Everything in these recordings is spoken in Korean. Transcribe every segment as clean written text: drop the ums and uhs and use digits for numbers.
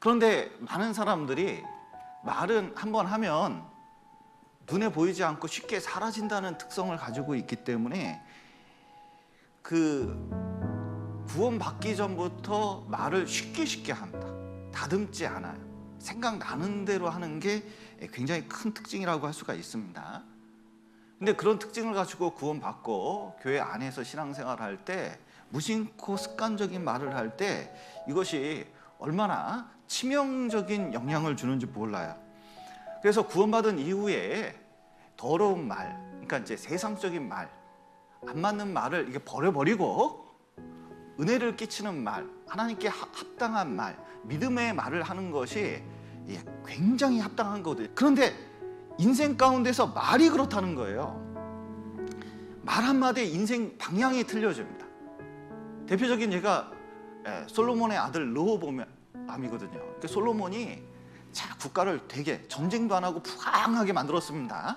그런데 많은 사람들이 말은 한번 하면 눈에 보이지 않고 쉽게 사라진다는 특성을 가지고 있기 때문에 구원받기 전부터 말을 쉽게 합니다. 다듬지 않아요. 생각나는 대로 하는 게 굉장히 큰 특징이라고 할 수가 있습니다. 근데 그런 특징을 가지고 구원받고 교회 안에서 신앙생활을 할 때 무심코 습관적인 말을 할 때 이것이 얼마나 치명적인 영향을 주는지 몰라요. 그래서 구원받은 이후에 더러운 말, 그러니까 이제 세상적인 말, 안 맞는 말을 이게 버려버리고 은혜를 끼치는 말, 하나님께 합당한 말, 믿음의 말을 하는 것이 굉장히 합당한 거거든요. 그런데 인생 가운데서 말이 그렇다는 거예요. 말 한마디에 인생 방향이 틀려집니다. 대표적인 예가 솔로몬의 아들 르호보암이거든요. 그러니까 솔로몬이 국가를 되게 전쟁도 안 하고 부강하게 만들었습니다.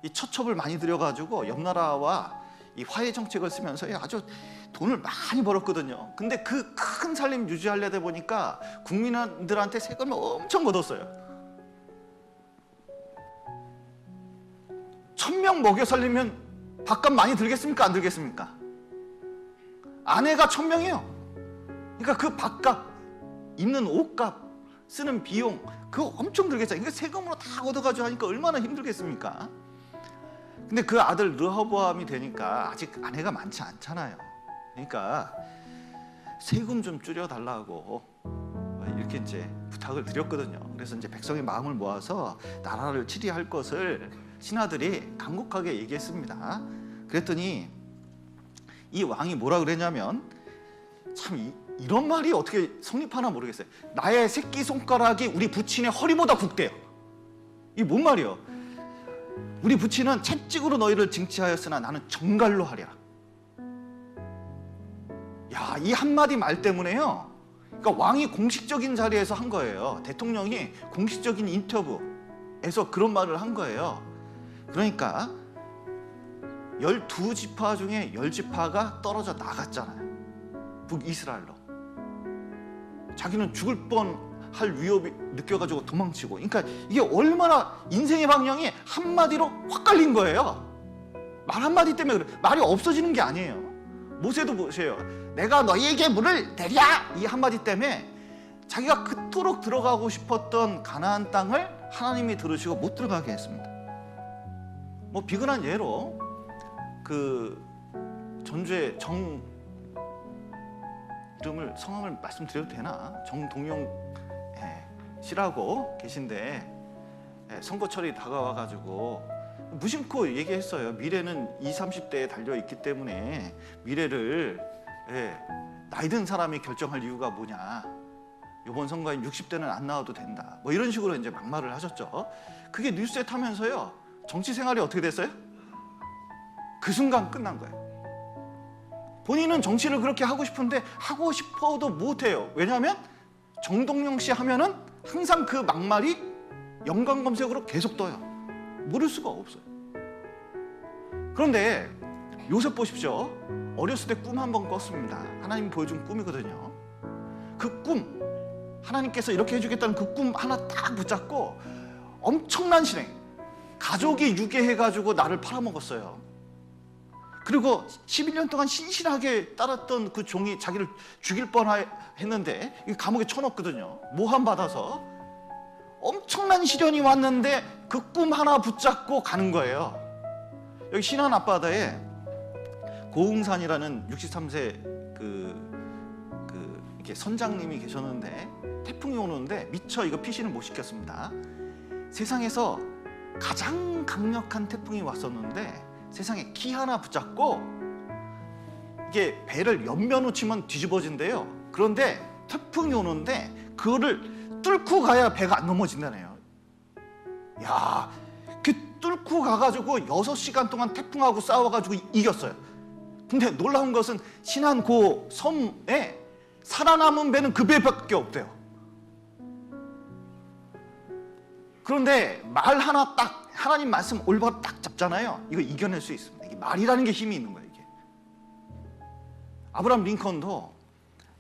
이 처첩을 많이 들여가지고 옆나라와 이 화해 정책을 쓰면서 아주 돈을 많이 벌었거든요. 근데 그 큰 살림 유지하려다 보니까 국민들한테 세금을 엄청 걷었어요. 1000명 먹여 살리면 밥값 많이 들겠습니까? 안 들겠습니까? 아내가 1000명이에요. 그러니까 그 밥값, 입는 옷값, 쓰는 비용 그거 엄청 들겠잖아요. 이거 세금으로 다 걷어가지고 하니까 얼마나 힘들겠습니까? 근데 그 아들 르호보암이 되니까 아직 아내가 많지 않잖아요. 그러니까 세금 좀 줄여달라고 이렇게 이제 부탁을 드렸거든요. 그래서 이제 백성의 마음을 모아서 나라를 치리할 것을 신하들이 간곡하게 얘기했습니다. 그랬더니 이 왕이 뭐라 그랬냐면 참 이런 말이 어떻게 성립하나 모르겠어요. 나의 새끼손가락이 우리 부친의 허리보다 굵대요. 이게 뭔 말이에요? 우리 부친은 채찍으로 너희를 징치하였으나 나는 정갈로 하리라. 야, 이 한마디 말 때문에요. 그러니까 왕이 공식적인 자리에서 한 거예요. 대통령이 공식적인 인터뷰에서 그런 말을 한 거예요. 그러니까 12지파 중에 10지파가 떨어져 나갔잖아요. 북이스라엘로. 자기는 죽을 뻔할 위협이 느껴가지고 도망치고. 그러니까 이게 얼마나 인생의 방향이 한마디로 확 갈린 거예요. 말 한마디 때문에 그래. 말이 없어지는 게 아니에요. 모세도 보세요. 내가 너희에게 물을 내랴 이 한마디 때문에 자기가 그토록 들어가고 싶었던 가나안 땅을 하나님이 들으시고 못 들어가게 했습니다. 뭐 비근한 예로 그 전주에 성함을 말씀드려도 되나? 정동영 씨라고 계신데 선거철이 다가와가지고 무심코 얘기했어요. 미래는 20, 30대에 달려있기 때문에 미래를 나이 든 사람이 결정할 이유가 뭐냐. 이번 선거엔 60대는 안 나와도 된다. 뭐 이런 식으로 이제 막말을 하셨죠. 그게 뉴스에 타면서요. 정치 생활이 어떻게 됐어요? 그 순간 끝난 거예요. 본인은 정치를 그렇게 하고 싶은데 하고 싶어도 못해요. 왜냐하면 정동영 씨 하면은 항상 그 막말이 연관 검색으로 계속 떠요. 모를 수가 없어요. 그런데 요셉 보십시오. 어렸을 때 꿈 한 번 꿨습니다. 하나님이 보여준 꿈이거든요. 그 꿈, 하나님께서 이렇게 해주겠다는 그 꿈 하나 딱 붙잡고 엄청난 실행, 가족이 유괴해가지고 나를 팔아먹었어요. 그리고 11년 동안 신실하게 따랐던 그 종이 자기를 죽일 뻔했는데 감옥에 쳐넣거든요. 모함 받아서 엄청난 시련이 왔는데 그 꿈 하나 붙잡고 가는 거예요. 여기 신안 앞바다에 고흥산이라는 63세 이렇게 선장님이 계셨는데 태풍이 오는데 미처 이거 피신을 못 시켰습니다. 세상에서 가장 강력한 태풍이 왔었는데 세상에 키 하나 붙잡고 이게 배를 옆면으로 치면 뒤집어진대요. 그런데 태풍이 오는데 그거를 뚫고 가야 배가 안 넘어진다네요. 야, 그 뚫고 가가지고 6시간 동안 태풍하고 싸워가지고 이겼어요. 근데 놀라운 것은 신안 고 섬에 살아남은 배는 그 배밖에 없대요. 그런데 말 하나 딱 하나님 말씀 올바로 딱 잡잖아요. 이거 이겨낼 수 있습니다. 이게 말이라는 게 힘이 있는 거예요. 이게 아브라함 링컨도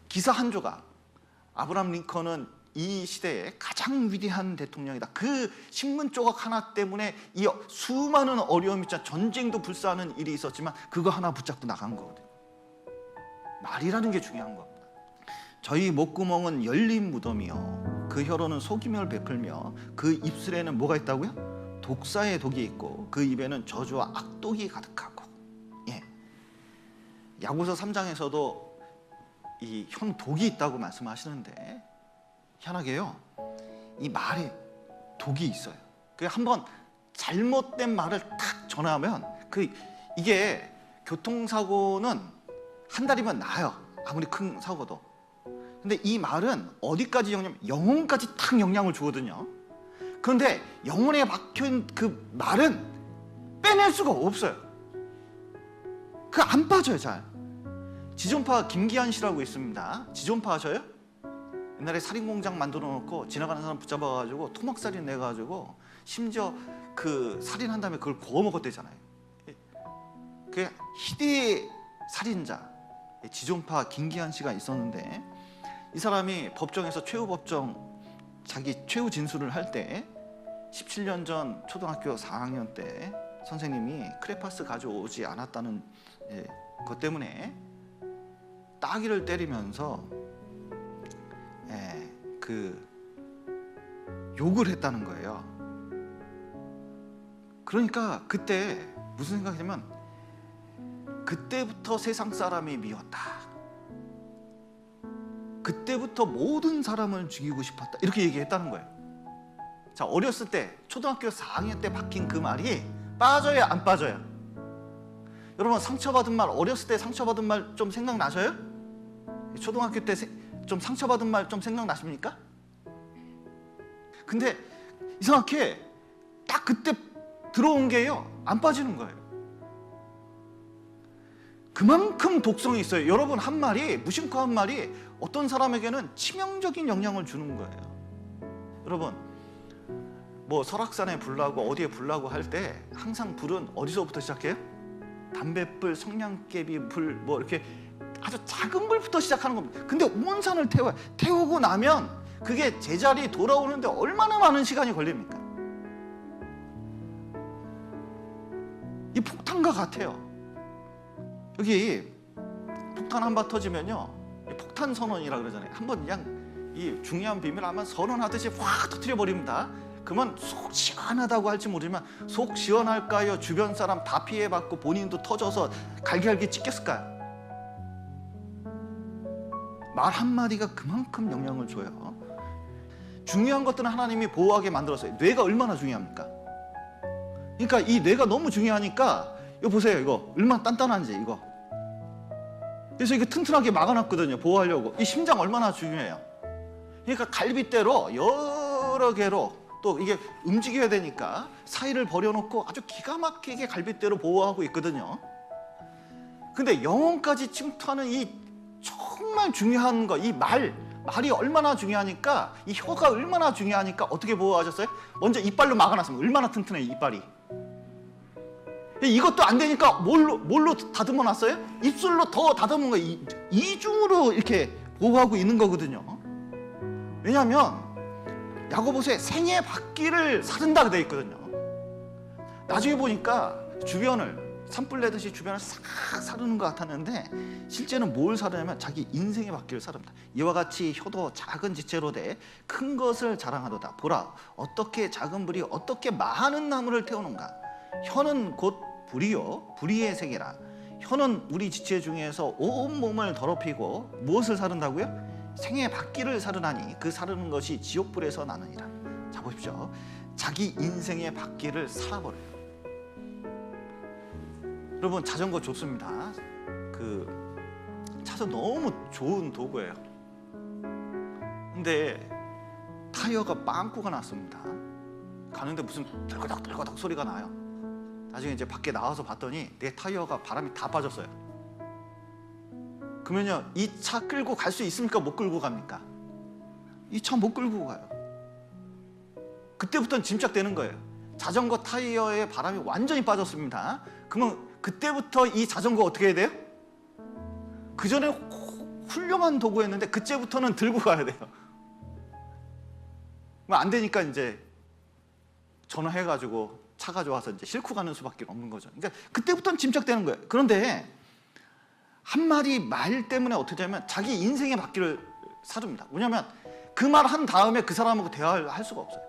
기사 한 조각 아브라함 링컨은 이 시대의 가장 위대한 대통령이다. 그 신문 조각 하나 때문에 이 수많은 어려움이 있잖아. 전쟁도 불사하는 일이 있었지만 그거 하나 붙잡고 나간 거거든요. 말이라는 게 중요한 겁니다. 저희 목구멍은 열린 무덤이요, 그 혀로는 속임을 베풀며 그 입술에는 뭐가 있다고요? 독사의 독이 있고 그 입에는 저주와 악독이 가득하고. 예. 야고보서 3장에서도 이 혀는 독이 있다고 말씀하시는데, 희한하게요, 이 말에 독이 있어요. 그 한번 잘못된 말을 탁 전하면 이게 교통사고는 한 달이면 나요. 아무리 큰 사고도. 근데 이 말은 어디까지 영혼까지 탁 영향을 주거든요. 그런데 영혼에 박혀있는 그 말은 빼낼 수가 없어요. 그 안 빠져요, 잘. 지존파 김기한 씨라고 있습니다. 지존파 아셔요? 옛날에 살인공장 만들어 놓고 지나가는 사람 붙잡아가지고 토막살인 내가지고 심지어 그 살인한 다음에 그걸 구워 먹었대잖아요. 그게 희대의 살인자 지존파 김기한 씨가 있었는데, 이 사람이 법정에서 자기 최후 진술을 할 때 17년 전 초등학교 4학년 때 선생님이 크레파스 가져오지 않았다는 것 때문에 따귀를 때리면서 그 욕을 했다는 거예요. 그러니까 그때 무슨 생각이냐면, 그때부터 세상 사람이 미웠다, 그때부터 모든 사람을 죽이고 싶었다, 이렇게 얘기했다는 거예요. 자, 어렸을 때 초등학교 4학년 때 박힌 그 말이 빠져야 안 빠져요? 여러분, 상처받은 말, 어렸을 때 상처받은 말 좀 생각나셔요? 초등학교 때 좀 상처받은 말 좀 생각나십니까? 근데 이상하게 딱 그때 들어온 게요, 안 빠지는 거예요. 그만큼 독성이 있어요. 여러분, 한 말이, 무심코 한 말이 어떤 사람에게는 치명적인 영향을 주는 거예요. 여러분, 뭐 설악산에 불나고 어디에 불나고 할 때 항상 불은 어디서부터 시작해요? 담뱃불, 성냥개비 불, 뭐 이렇게 아주 작은 불부터 시작하는 겁니다. 근데 온 산을 태우고 나면 그게 제자리에 돌아오는데 얼마나 많은 시간이 걸립니까? 이 폭탄과 같아요. 여기 폭탄 한 발 터지면요, 폭탄 선언이라 그러잖아요. 한번 그냥 이 중요한 비밀을 한번 선언하듯이 확 터뜨려 버립니다. 그러면 속 시원하다고 할지 모르지만 속 시원할까요? 주변 사람 다 피해받고 본인도 터져서 갈기갈기 찢겼을까요? 말 한마디가 그만큼 영향을 줘요. 중요한 것들은 하나님이 보호하게 만들었어요. 뇌가 얼마나 중요합니까? 그러니까 이 뇌가 너무 중요하니까, 이거 보세요, 이거 얼마나 단단한지, 이거. 그래서 이게 튼튼하게 막아놨거든요, 보호하려고. 이 심장 얼마나 중요해요. 그러니까 갈빗대로 여러 개로, 또 이게 움직여야 되니까 사이를 버려놓고 아주 기가 막히게 갈빗대로 보호하고 있거든요. 근데 영혼까지 침투하는 이 정말 중요한 거, 이 말이 얼마나 중요하니까, 이 혀가 얼마나 중요하니까 어떻게 보호하셨어요? 먼저 이빨로 막아놨습니다. 얼마나 튼튼해요, 이빨이. 이것도 안 되니까 뭘로 다듬어 놨어요? 입술로 더 다듬은 거예요. 이중으로 이렇게 보호하고 있는 거거든요. 왜냐하면 야고보서에 생애 바퀴를 사른다고 되어 있거든요. 나중에 보니까 주변을 산불 내듯이 주변을 싹 사르는 것 같았는데, 실제는 뭘 사르냐면 자기 인생의 바퀴를 사릅니다. 이와 같이 혀도 작은 지체로 돼 큰 것을 자랑하도다. 보라, 어떻게 작은 불이 어떻게 많은 나무를 태우는가. 혀는 곧 불이요, 불의의 세계라. 혀는 우리 지체 중에서 온 몸을 더럽히고 무엇을 사른다고요? 생의 바퀴를 사르나니 그 사르는 것이 지옥불에서 나느니라. 자, 보십시오. 자기 인생의 바퀴를 살아버려요. 여러분, 자전거 좋습니다. 그 자전거 너무 좋은 도구예요. 근데 타이어가 빵꾸가 났습니다. 가는데 무슨 덜거덕 소리가 나요. 나중에 이제 밖에 나와서 봤더니 내 타이어가 바람이 다 빠졌어요. 그러면요, 이 차 끌고 갈 수 있습니까? 못 끌고 갑니까? 이 차 못 끌고 가요. 그때부터는 짐작되는 거예요. 자전거 타이어에 바람이 완전히 빠졌습니다. 그러면 그때부터 이 자전거 어떻게 해야 돼요? 그 전에 훌륭한 도구였는데 그때부터는 들고 가야 돼요. 안 되니까 이제 전화해가지고 차 가져와서 이제 싣고 가는 수밖에 없는 거죠. 그러니까 그때부터는 짐작되는 거예요. 그런데 한 마리 말 때문에 어떻게 되냐면 자기 인생의 바퀴를 사릅니다. 왜냐하면 그 말 한 다음에 그 사람하고 대화를 할 수가 없어요.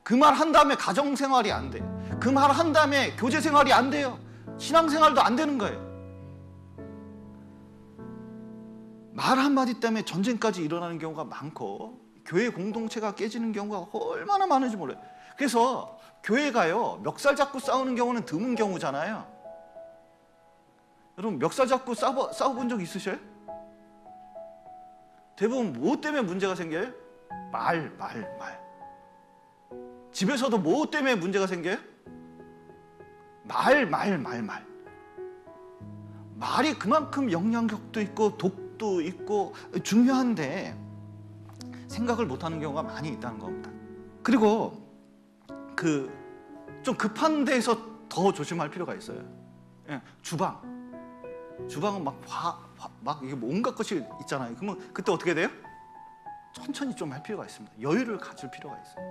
그 말 한 다음에 가정생활이 안 돼요. 그 말 한 다음에 교제생활이 안 돼요. 신앙생활도 안 되는 거예요. 말 한마디 때문에 전쟁까지 일어나는 경우가 많고 교회 공동체가 깨지는 경우가 얼마나 많은지 몰라요. 그래서 교회가요 멱살 잡고 싸우는 경우는 드문 경우잖아요. 여러분 멱살 잡고 싸워본 적 있으셔요? 대부분 뭐 때문에 문제가 생겨요? 말. 집에서도 뭐 때문에 문제가 생겨요? 말. 말이 그만큼 영향력도 있고 독도 있고 중요한데 생각을 못하는 경우가 많이 있다는 겁니다. 그리고 좀 급한 데에서 더 조심할 필요가 있어요. 예, 주방은 막 이게 온갖 것이 있잖아요. 그러면 그때 어떻게 돼요? 천천히 좀 할 필요가 있습니다. 여유를 가질 필요가 있어요.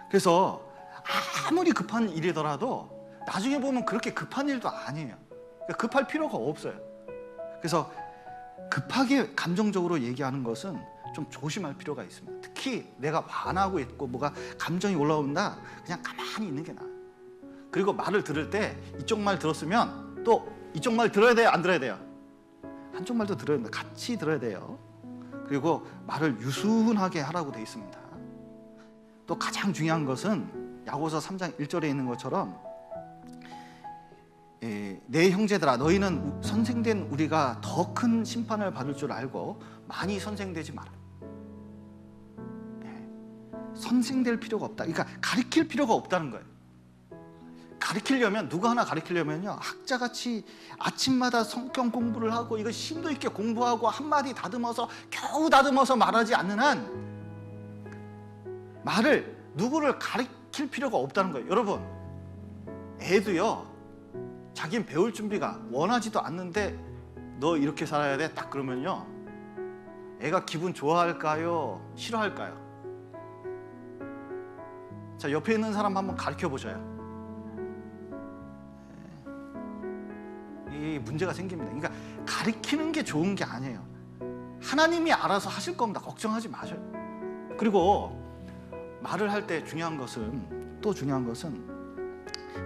그래서 아무리 급한 일이더라도 나중에 보면 그렇게 급한 일도 아니에요. 그러니까 급할 필요가 없어요. 그래서 급하게 감정적으로 얘기하는 것은 좀 조심할 필요가 있습니다. 특히 내가 화나고 있고 뭐가 감정이 올라온다, 그냥 가만히 있는 게 나아요. 그리고 말을 들을 때 이쪽 말 들었으면 또 이쪽 말 들어야 돼요, 안 들어야 돼요? 한쪽 말도 들어야 됩니다. 같이 들어야 돼요. 그리고 말을 유순하게 하라고 돼 있습니다. 또 가장 중요한 것은 야고보서 3장 1절에 있는 것처럼 내 형제들아 너희는 선생된 우리가 더 큰 심판을 받을 줄 알고 많이 선생되지 마라. 선생될 필요가 없다. 그러니까 가르칠 필요가 없다는 거예요. 가르치려면 누구 하나 가르치려면요 학자같이 아침마다 성경 공부를 하고 이거 심도 있게 공부하고 한마디 다듬어서 겨우 다듬어서 말하지 않는 한 말을 누구를 가르칠 필요가 없다는 거예요. 여러분 애도요 자기는 배울 준비가 원하지도 않는데 너 이렇게 살아야 돼 딱 그러면요 애가 기분 좋아할까요? 싫어할까요? 자 옆에 있는 사람 한번 가르쳐 보셔요. 이 문제가 생깁니다. 그러니까 가르치는 게 좋은 게 아니에요. 하나님이 알아서 하실 겁니다. 걱정하지 마셔요. 그리고 말을 할 때 중요한 것은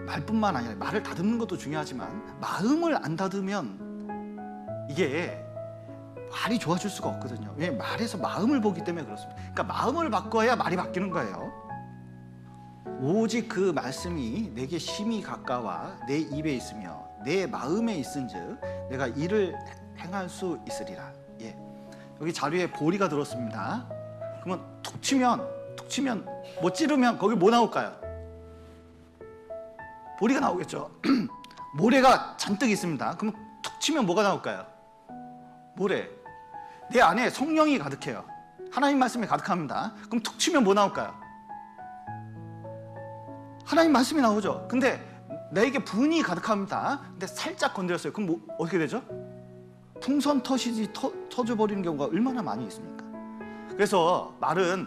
말뿐만 아니라 말을 다듬는 것도 중요하지만 마음을 안 다듬으면 이게 말이 좋아질 수가 없거든요. 왜? 말에서 마음을 보기 때문에 그렇습니다. 그러니까 마음을 바꿔야 말이 바뀌는 거예요. 오직 그 말씀이 내게 심히 가까워 내 입에 있으며 내 마음에 있은즉 내가 이를 행할 수 있으리라. 예. 여기 자료에 보리가 들었습니다. 그러면 툭 치면 뭐 찌르면 거기 뭐 나올까요? 보리가 나오겠죠. 모래가 잔뜩 있습니다. 그럼 툭 치면 뭐가 나올까요? 모래. 내 안에 성령이 가득해요. 하나님 말씀이 가득합니다. 그럼 툭 치면 뭐 나올까요? 하나님 말씀이 나오죠. 근데 나에게 분이 가득합니다. 근데 살짝 건드렸어요. 그럼 뭐 어떻게 되죠? 풍선 터져버리는 경우가 얼마나 많이 있습니까? 그래서 말은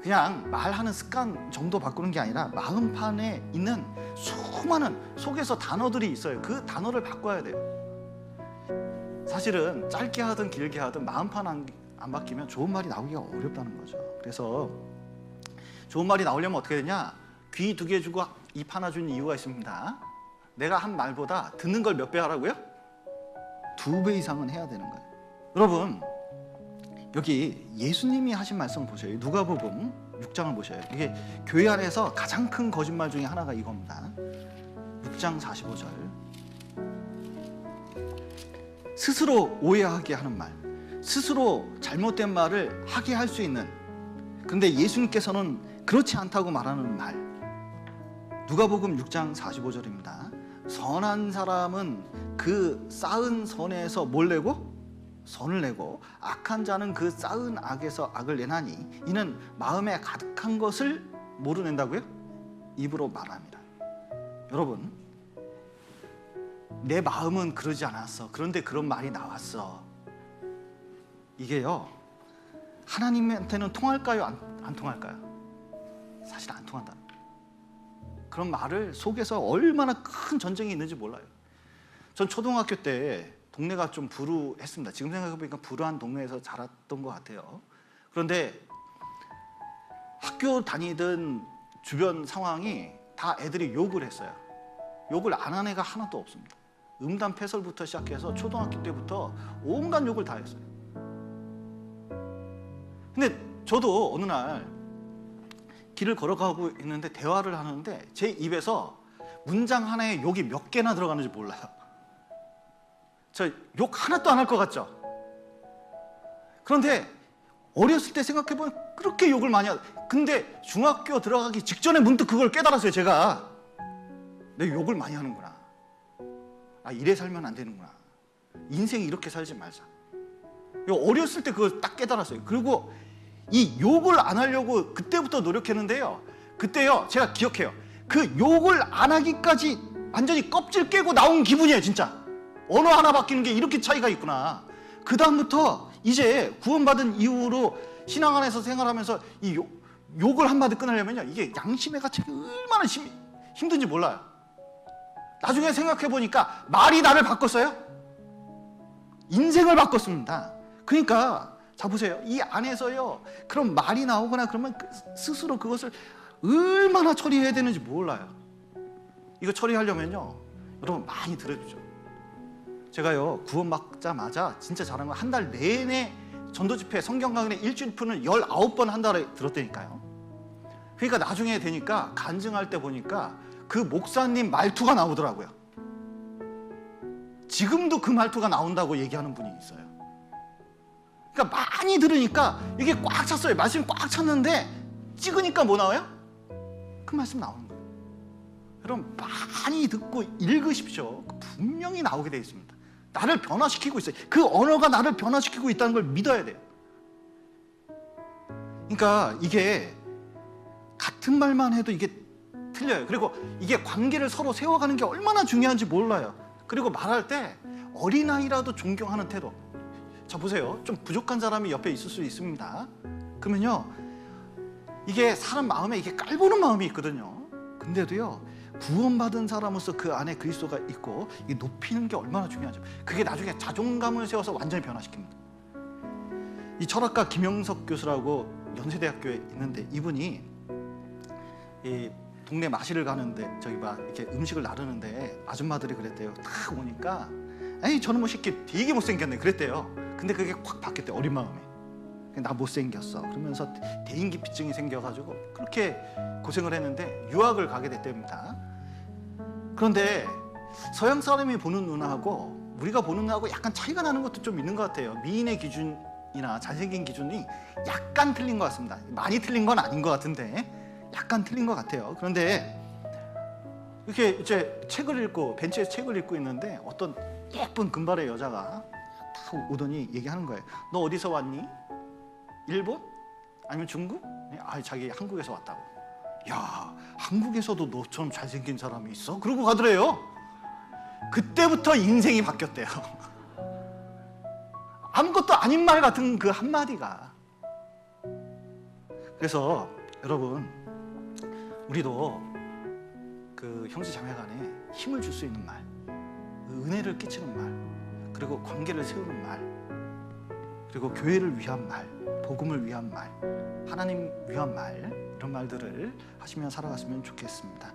그냥 말하는 습관 정도 바꾸는 게 아니라 마음판에 있는 수많은 속에서 단어들이 있어요. 그 단어를 바꿔야 돼요. 사실은 짧게 하든 길게 하든 마음판 안 바뀌면 좋은 말이 나오기가 어렵다는 거죠. 그래서 좋은 말이 나오려면 어떻게 되냐? 귀 2개 주고 입 하나 주는 이유가 있습니다. 내가 한 말보다 듣는 걸 몇 배 하라고요? 2배 이상은 해야 되는 거예요. 여러분 여기 예수님이 하신 말씀 보세요. 누가복음 6장을 보셔요. 이게 교회 안에서 가장 큰 거짓말 중에 하나가 이겁니다. 6장 45절. 스스로 오해하게 하는 말, 스스로 잘못된 말을 하게 할 수 있는, 그런데 예수님께서는 그렇지 않다고 말하는 말. 누가복음 6장 45절입니다. 선한 사람은 그 쌓은 선에서 뭘 내고? 선을 내고 악한 자는 그 쌓은 악에서 악을 내나니 이는 마음에 가득한 것을 뭐로 낸다고요? 입으로 말합니다. 여러분 내 마음은 그러지 않았어. 그런데 그런 말이 나왔어. 이게요, 하나님한테는 통할까요? 안 통할까요? 사실 안 통한다. 그런 말을 속에서 얼마나 큰 전쟁이 있는지 몰라요. 전 초등학교 때 동네가 좀 불우했습니다. 지금 생각해보니까 불우한 동네에서 자랐던 것 같아요. 그런데 학교 다니던 주변 상황이 다 애들이 욕을 했어요. 욕을 안 한 애가 하나도 없습니다. 음담패설부터 시작해서 초등학교 때부터 온갖 욕을 다 했어요. 근데 저도 어느 날 길을 걸어가고 있는데 대화를 하는데 제 입에서 문장 하나에 욕이 몇 개나 들어가는지 몰라요. 저 욕 하나도 안 할 것 같죠? 그런데 어렸을 때 생각해보면 그렇게 욕을 많이 하다. 근데 중학교 들어가기 직전에 문득 그걸 깨달았어요. 제가 내 욕을 많이 하는구나. 아, 이래 살면 안 되는구나. 인생 이렇게 살지 말자. 어렸을 때 그걸 딱 깨달았어요. 그리고 이 욕을 안 하려고 그때부터 노력했는데요, 그때요 제가 기억해요. 그 욕을 안 하기까지 완전히 껍질 깨고 나온 기분이에요. 진짜 언어 하나 바뀌는 게 이렇게 차이가 있구나. 그 다음부터 이제 구원받은 이후로 신앙 안에서 생활하면서 이 욕을 한마디 끊으려면요, 이게 양심의 가책이 얼마나 힘든지 몰라요. 나중에 생각해보니까 말이 나를 바꿨어요. 인생을 바꿨습니다. 그러니까 자 보세요. 이 안에서요 그런 말이 나오거나 그러면 스스로 그것을 얼마나 처리해야 되는지 몰라요. 이거 처리하려면요 여러분 많이 들어주죠. 제가요 구원받자마자 진짜 잘한 건 한 달 내내 전도집회 성경 강의 일주일 푸는 19번 한 달에 들었다니까요. 그러니까 나중에 되니까 간증할 때 보니까 그 목사님 말투가 나오더라고요. 지금도 그 말투가 나온다고 얘기하는 분이 있어요. 그러니까 많이 들으니까 이게 꽉 찼어요. 말씀이 꽉 찼는데 찍으니까 뭐 나와요? 그 말씀 나오는 거예요. 여러분 많이 듣고 읽으십시오. 분명히 나오게 되어 있습니다. 나를 변화시키고 있어요. 그 언어가 나를 변화시키고 있다는 걸 믿어야 돼요. 그러니까 이게 같은 말만 해도 이게 틀려요. 그리고 이게 관계를 서로 세워가는 게 얼마나 중요한지 몰라요. 그리고 말할 때 어린아이라도 존경하는 태도. 자 보세요. 좀 부족한 사람이 옆에 있을 수 있습니다. 그러면요 이게 사람 마음에 이게 깔보는 마음이 있거든요. 근데도요 구원받은 사람으로서 그 안에 그리스도가 있고 이게 높이는 게 얼마나 중요하죠. 그게 나중에 자존감을 세워서 완전히 변화시킵니다. 이 철학가 김영석 교수라고 연세대학교에 있는데 이분이 이 동네 마실을 가는데 저기 막 이렇게 음식을 나르는데 아줌마들이 그랬대요. 딱 오니까 에이 저는 뭐 새끼 되게 못생겼네 그랬대요. 근데 그게 확 바뀌었대요. 어린 마음에 나 못생겼어 그러면서 대인기피증이 생겨가지고 그렇게 고생을 했는데 유학을 가게 됐답니다. 그런데 서양 사람이 보는 눈하고 우리가 보는 눈하고 약간 차이가 나는 것도 좀 있는 것 같아요. 미인의 기준이나 잘생긴 기준이 약간 틀린 것 같습니다. 많이 틀린 건 아닌 것 같은데 약간 틀린 것 같아요. 그런데 이렇게 이제 책을 읽고 벤치에서 책을 읽고 있는데 어떤 예쁜 금발의 여자가 딱 오더니 얘기하는 거예요. 너 어디서 왔니? 일본? 아니면 중국? 아, 자기 한국에서 왔다고. 야, 한국에서도 너처럼 잘생긴 사람이 있어? 그러고 가더래요. 그때부터 인생이 바뀌었대요. 아무것도 아닌 말 같은 그 한마디가. 그래서 여러분 우리도 그 형제 자매 간에 힘을 줄 수 있는 말, 은혜를 끼치는 말, 그리고 관계를 세우는 말, 그리고 교회를 위한 말, 복음을 위한 말, 하나님 위한 말, 이런 말들을 하시며 살아갔으면 좋겠습니다.